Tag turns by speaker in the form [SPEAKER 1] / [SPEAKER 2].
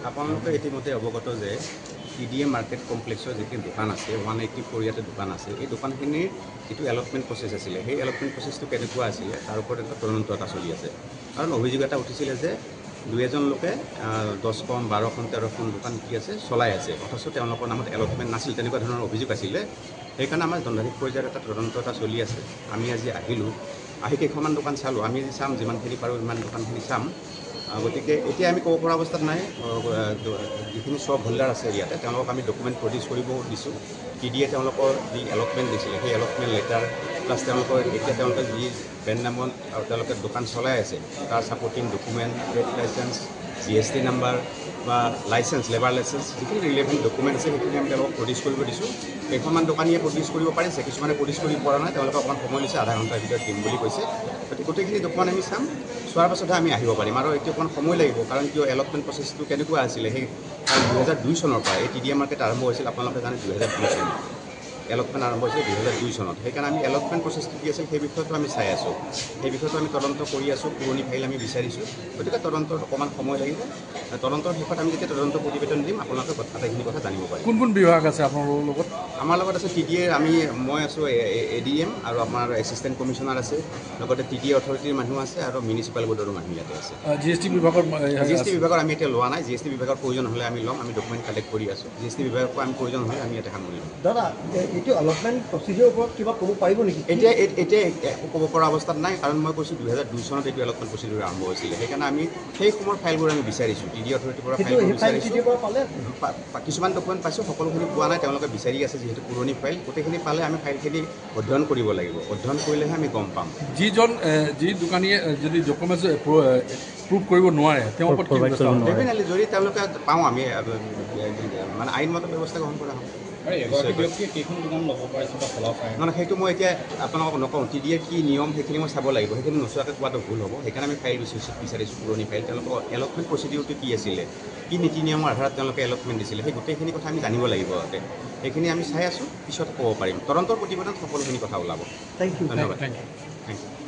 [SPEAKER 1] আপোনালোকে ইতিমধ্যে অৱগত যে TDA মাৰ্কেট কমপ্লেক্সৰ যিখিনি দোকান আছে 184 ইয়াতে দোকান আছে এই দোকানখিনিৰ যিটো এলটমেণ্ট প্ৰচেছ আছিলে সেই এলটমেণ্ট প্ৰচেছটো কেনেকুৱা আছিলে তাৰ ওপৰত এটা তদন্ত এটা চলি আছে কাৰণ অভিযোগ এটা উঠিছিলে যে দুই এজন লোকে 10খন 12খন 13খন দোকান কি আছে চলাই আছে অথচ তেওঁলোকৰ নামত এলটমেণ্ট নাছিল তেনেকুৱা ধৰণৰ অভিযোগ আছিলে সেইকাৰণে আমাৰ দণ্ডাধীশ পৰ্যায়ৰ এটা তদন্ত এটা চলি আছে আমি আজি আহিলোঁ আহি কেইখনমান দোকান চালোঁ আমি চাম যিমানখিনি পাৰোঁ ইমান দোকানখিনি চাম গতিকে এতিয়া আমি ক'ব পৰা অৱস্থাত নাই যিখিনি চব হোল্ডাৰ আছে ইয়াতে তেওঁলোকক আমি ডকুমেণ্ট প্ৰডিউচ কৰিব দিছোঁ TDA তেওঁলোকৰ যি এলটমেণ্ট দিছিলে সেই এলটমেণ্ট লেটাৰ প্লাছ তেওঁলোকৰ এতিয়া তেওঁলোকে যি ব্ৰেণ্ড নামত আৰু তেওঁলোকে দোকান চলাই আছে তাৰ supporting document trade licence GST number বা লাইচেঞ্চ লেবাৰ লাইচেঞ্চ যিখিনি ৰিলেভেণ্ট ডকুমেণ্ট আছে সেইখিনি আমি তেওঁলোকক প্ৰডিউচ কৰিব দিছোঁ কেইখনমান দোকানীয়ে প্ৰডিউচ কৰিব পাৰিছে কিছুমানে প্ৰডিউচ কৰিব পৰা নাই তেওঁলোকে অকণমান সময় লৈছে আধা ঘণ্টাৰ ভিতৰত দিম বুলি কৈছে গতিকে গোটেইখিনি ডকুমেণ্ট আমি চাম চোৱাৰ পাছতহে আমি আহিব পাৰিম আৰু এতিয়া অকণমান সময় লাগিব কাৰণ কিয় এলটমেণ্ট প্ৰচেছটো কেনেকুৱা আছিলে সেই 2002 চনৰ পৰা এই TDA মাৰ্কেট আৰম্ভ হৈছিল আপোনালোকে জানে 2002 চনত এলটমেণ্ট আৰম্ভ হৈছিল 2002 চনত সেইকাৰণে আমি এলটমেণ্ট প্ৰচেছটো কি আছিল সেই বিষয়টো আমি চাই আছোঁ সেই বিষয়টো আমি তদন্ত কৰি আছোঁ পুৰণি ফাইল আমি বিচাৰিছোঁ গতিকে তদন্তৰ অকণমান সময় লাগিব তদন্তৰ শেষত আমি যেতিয়া তদন্ত প্ৰতিবেদন দিম আপোনালোকে আটাইখিনি কথা জানিব পাৰিম
[SPEAKER 2] কোন কোন বিভাগ আছে আপোনালোকৰ লগত
[SPEAKER 1] আমাৰ লগত আছে TDA মই আছোঁ ADM আৰু আমাৰ এছিষ্টেণ্ট কমিশ্যনাৰ আছে লগতে TDA অথৰিটিৰ মানুহ আছে আৰু মিউনিচিপাল বৰ্ডৰো মানুহ ইয়াতে আছে
[SPEAKER 2] GST বিভাগৰ
[SPEAKER 1] আমি এতিয়া লোৱা নাই GST বিভাগৰ প্ৰয়োজন হ'লে আমি ল'ম আমি ডকুমেণ্ট কালেক্ট কৰি আছোঁ GST বিভাগৰ আমি প্ৰয়োজন হ'লে আমি ইয়াতে সামৰি ল'ম
[SPEAKER 3] দাদা এইটো অলপমেণ্ট প্ৰচিডিউৰ ওপৰত কিবা ক'ব পাৰিব নেকি
[SPEAKER 1] এতিয়া একো ক'ব পৰা অৱস্থাত নাই কাৰণ মই কৈছোঁ 2002 চনত এইটো অলপমেণ্ট প্ৰচিডিউৰ আৰম্ভ হৈছিলে সেইকাৰণে আমি সেই সময়ৰ ফাইলবোৰ আমি বিচাৰিছোঁ TDA অথৰিটিৰ পৰা ফাইলবোৰ বিচাৰিছোঁ কিছুমান ডকুমেণ্ট পাইছোঁ সকলোখিনি পোৱা নাই তেওঁলোকে বিচাৰি আছে যিহেতু পুৰণি ফাইল গোটেইখিনি পালে আমি ফাইলখিনি অধ্যয়ন কৰিব লাগিব অধ্যয়ন কৰিলেহে আমি গম পাম
[SPEAKER 2] যি দোকানীয়ে যদি ডকুমেণ্টছ প্ৰুভ কৰিব নোৱাৰে তেওঁৰ ওপৰত
[SPEAKER 1] ডেফিনেটলি যদি তেওঁলোকে পাওঁ আমি মানে আইনমত ব্যৱস্থা গ্ৰহণ কৰা হ'ব মানে সেইটো মই এতিয়া আপোনালোকক নকওঁ TDA কি নিয়ম সেইখিনি মই চাব লাগিব সেইখিনি নোচোৱাকৈ কোৱাটো ভুল হ'ব সেইকাৰণে আমি ফাইল বিচাৰিছোঁ পুৰণি ফাইল তেওঁলোকৰ এলটমেণ্ট প্ৰচিডিউৰটো কি আছিলে কি নীতি নিয়মৰ আধাৰত তেওঁলোকে এলটমেণ্ট দিছিলে সেই গোটেইখিনি কথা আমি জানিব লাগিব সেইখিনি আমি চাই আছোঁ পিছত ক'ব পাৰিম তদন্তৰ প্ৰতিবেদন সকলোখিনি কথা ওলাব
[SPEAKER 3] থেংক ইউ
[SPEAKER 1] ধন্যবাদ থেংক ইউ